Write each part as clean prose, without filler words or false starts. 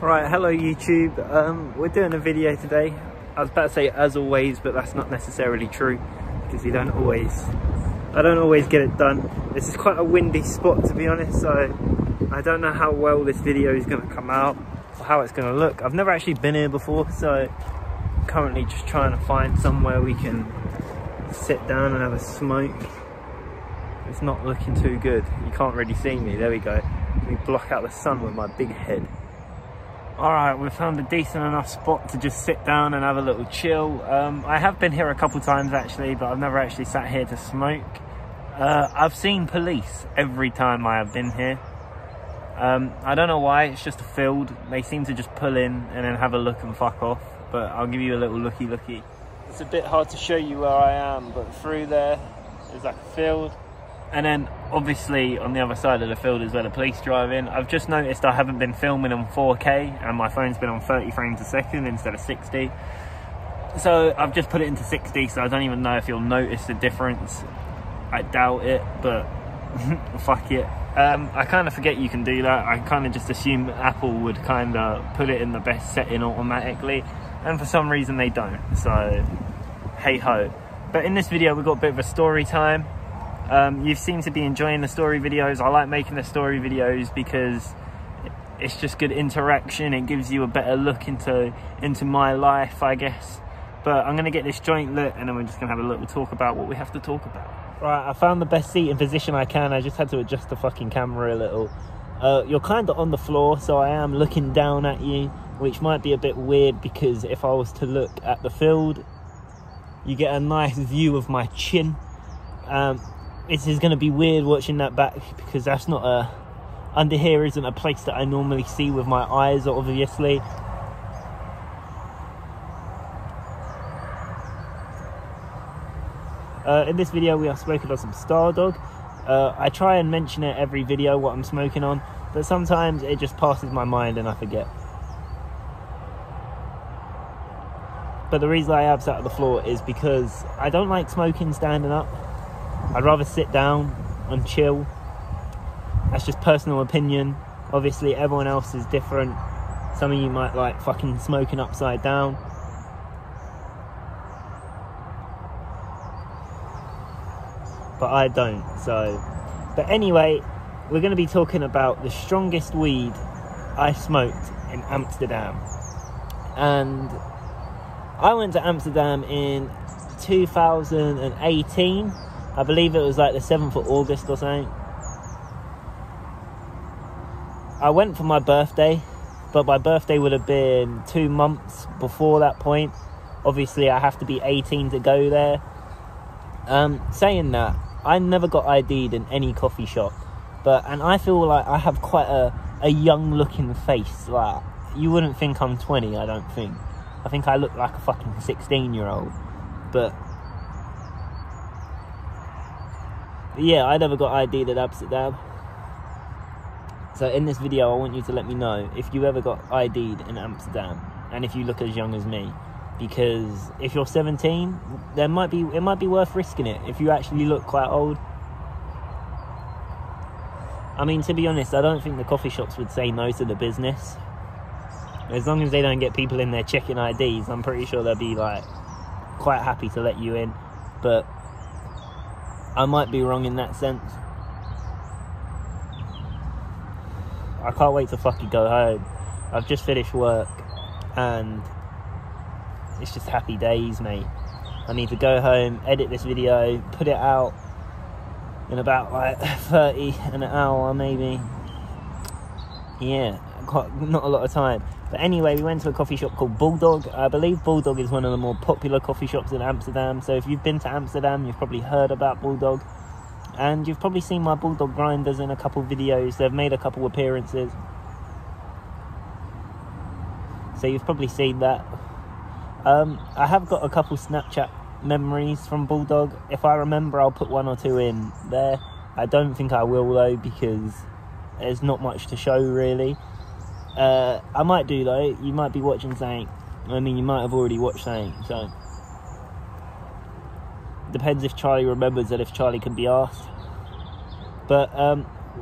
Right, hello YouTube. We're doing a video today. I was about to say as always, but that's not necessarily true because I don't always get it done. This is quite a windy spot, to be honest, so I don't know how well this video is going to come out or how it's going to look. I've never actually been here before, so I'm currently just trying to find somewhere we can sit down and have a smoke. It's not looking too good. You can't really see me. There we go. Let me block out the sun with my big head. Alright, we've found a decent enough spot to just sit down and have a little chill. I have been here a couple times actually, but I've never actually sat here to smoke. I've seen police every time I have been here. I don't know why, it's just a field. They seem to just pull in and then have a look and fuck off. But I'll give you a little looky. It's a bit hard to show you where I am, but through there is like a field. And then obviously on the other side of the field is where the police drive in. I've just noticed I haven't been filming on 4K and my phone's been on 30 frames a second instead of 60. So I've just put it into 60, so I don't even know if you'll notice the difference. I doubt it, but fuck it. I kind of forget you can do that. I kind of just assume Apple would kind of put it in the best setting automatically, and for some reason they don't, so hey ho. But in this video we've got a bit of a story time. You seem to be enjoying the story videos. I like making the story videos because it's just good interaction. It gives you a better look into my life, I guess. But I'm going to get this joint lit and then we're just going to have a little talk about what we have to talk about. Right, I found the best seating position I can. I just had to adjust the fucking camera a little. You're kind of on the floor, so I am looking down at you, which might be a bit weird because if I was to look at the field, you get a nice view of my chin. It is going to be weird watching that back because that's not under here isn't a place that I normally see with my eyes, obviously. In this video we are smoking on some Stardog. I try and mention it every video what I'm smoking on, but sometimes it just passes my mind and I forget. But the reason I have sat on the floor is because I don't like smoking standing up. I'd rather sit down and chill. That's just personal opinion. Obviously everyone else is different. Some of you might like fucking smoking upside down. But I don't, so. But anyway, we're going to be talking about the strongest weed I smoked in Amsterdam. And I went to Amsterdam in 2018. I believe it was like the 7th of August or something. I went for my birthday, but my birthday would have been 2 months before that point. Obviously, I have to be 18 to go there. Saying that, I never got ID'd in any coffee shop. And I feel like I have quite a young-looking face. Like, you wouldn't think I'm 20, I don't think. I think I look like a fucking 16-year-old. But yeah, I never got ID'd at Amsterdam. So in this video, I want you to let me know if you ever got ID'd in Amsterdam and if you look as young as me. Because if you're 17, it might be worth risking it if you actually look quite old. I mean, to be honest, I don't think the coffee shops would say no to the business. As long as they don't get people in there checking IDs, I'm pretty sure they'll be like quite happy to let you in. But I might be wrong in that sense. I can't wait to fucking go home. I've just finished work and it's just happy days, mate. I need to go home, edit this video, put it out in about like 30 in an hour maybe. Yeah, not a lot of time. But anyway, we went to a coffee shop called Bulldog. I believe Bulldog is one of the more popular coffee shops in Amsterdam. So if you've been to Amsterdam, you've probably heard about Bulldog. And you've probably seen my Bulldog grinders in a couple videos. They've made a couple appearances. So you've probably seen that. I have got a couple Snapchat memories from Bulldog. If I remember, I'll put 1 or 2 in there. I don't think I will though, because there's not much to show really. I might do though. You might be watching something. I mean, you might have already watched something, so depends if Charlie remembers and if Charlie can be asked. But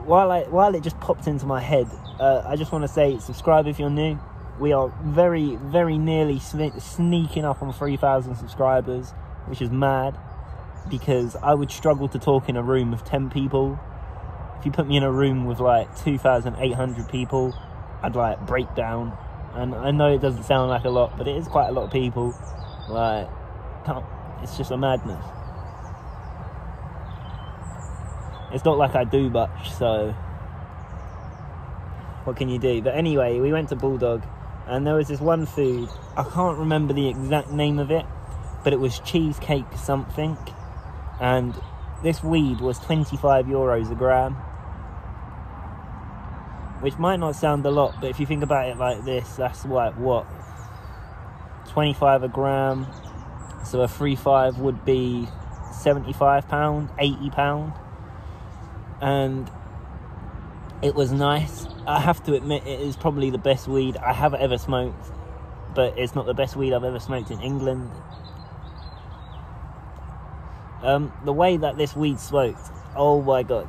while it just popped into my head, I just want to say, subscribe if you're new. We are very, very nearly sneaking up on 3,000 subscribers, which is mad, because I would struggle to talk in a room of 10 people. If you put me in a room with like 2,800 people, I'd like break down. And I know it doesn't sound like a lot, but it is quite a lot of people. Like, it's just a madness. It's not like I do much, so what can you do? But anyway, we went to Bulldog, and there was this one food, I can't remember the exact name of it, but it was cheesecake something, and this weed was 25 euros a gram, which might not sound a lot, but if you think about it like this, that's like what, 25 a gram, so a 3.5 would be £75, £80, and it was nice. I have to admit, it is probably the best weed I have ever smoked, but it's not the best weed I've ever smoked in England. The way that this weed smoked, oh my god.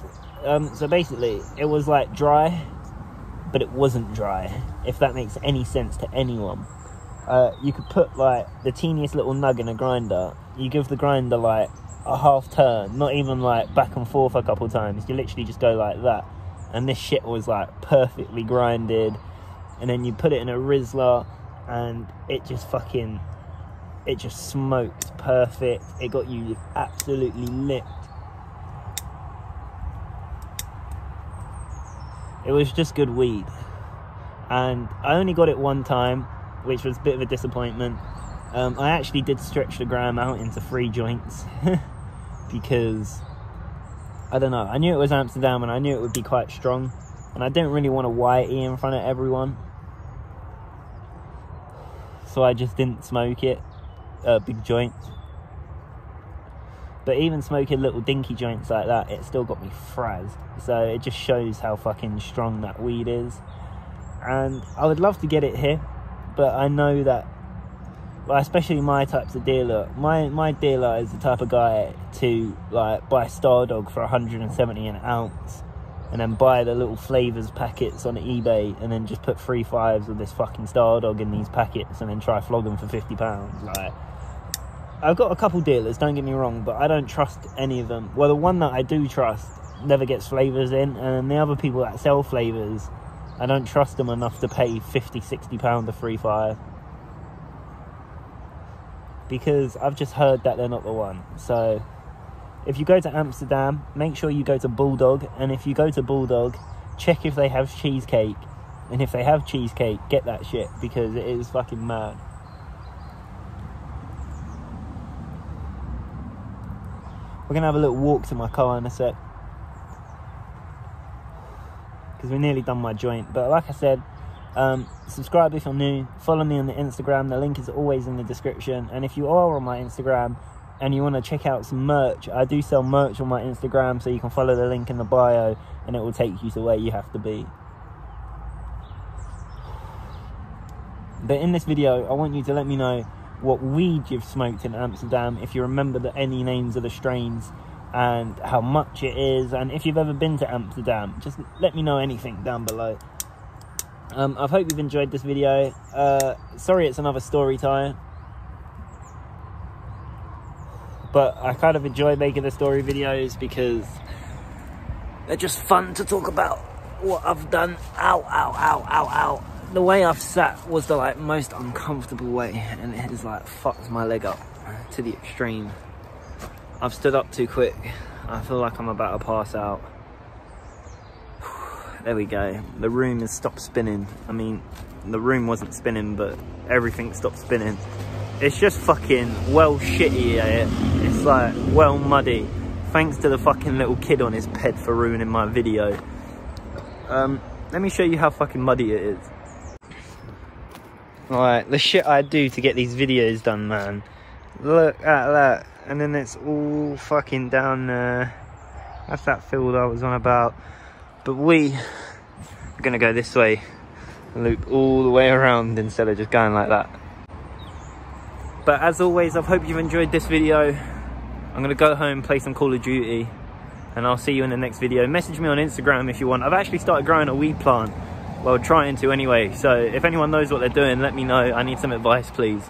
So basically, it was like dry, but it wasn't dry, if that makes any sense to anyone. You could put like the teeniest little nug in a grinder, you give the grinder like a half turn, not even like back and forth a couple times, you literally just go like that, and this shit was like perfectly grinded, and then you put it in a Rizzler, and it just smoked perfect. It got you absolutely lit. It was just good weed, and I only got it one time, which was a bit of a disappointment. I actually did stretch the gram out into 3 joints because, I don't know, I knew it was Amsterdam and I knew it would be quite strong, and I didn't really want to whitey in front of everyone, so I just didn't smoke it, big joints. But even smoking little dinky joints like that, it still got me frazzed. So it just shows how fucking strong that weed is. And I would love to get it here, but I know that, well, especially my types of dealer, my dealer is the type of guy to like buy Stardog for 170 an ounce, and then buy the little flavours packets on eBay, and then just put 3.5s of this fucking Stardog in these packets, and then try flog them for £50. Like, I've got a couple dealers, don't get me wrong, but I don't trust any of them. Well, the one that I do trust never gets flavours in, and the other people that sell flavours, I don't trust them enough to pay £50, £60 a 3.5. Because I've just heard that they're not the one. So if you go to Amsterdam, make sure you go to Bulldog, and if you go to Bulldog, check if they have cheesecake, and if they have cheesecake, get that shit, because it is fucking mad. We're gonna have a little walk to my car in a sec, because we're nearly done my joint. But like I said, subscribe if you're new, follow me on the Instagram, the link is always in the description, and if you are on my Instagram and you want to check out some merch, I do sell merch on my Instagram, so you can follow the link in the bio and it will take you to where you have to be. But in this video, I want you to let me know what weed you've smoked in Amsterdam, if you remember any names of the strains, and how much it is, and if you've ever been to Amsterdam. Just let me know anything down below. I hope you've enjoyed this video. Sorry it's another story time, but I kind of enjoy making the story videos because they're just fun to talk about what I've done. Ow, ow, ow, ow, ow. The way I've sat was the like most uncomfortable way, and it has like fucked my leg up to the extreme. I've stood up too quick. I feel like I'm about to pass out. There we go. The room has stopped spinning. I mean, the room wasn't spinning, but everything stopped spinning. It's just fucking well shitty here. It's like well muddy. Thanks to the fucking little kid on his ped for ruining my video. Let me show you how fucking muddy it is. Alright, the shit I do to get these videos done, man. Look at that. And then it's all fucking down there. That's that field I was on about. But we are gonna go this way and loop all the way around instead of just going like that. But as always, I hope you've enjoyed this video. I'm gonna go home, play some Call of Duty, and I'll see you in the next video. Message me on Instagram if you want. I've actually started growing a weed plant, Well, trying to anyway. So if anyone knows what they're doing, let me know. I need some advice, please.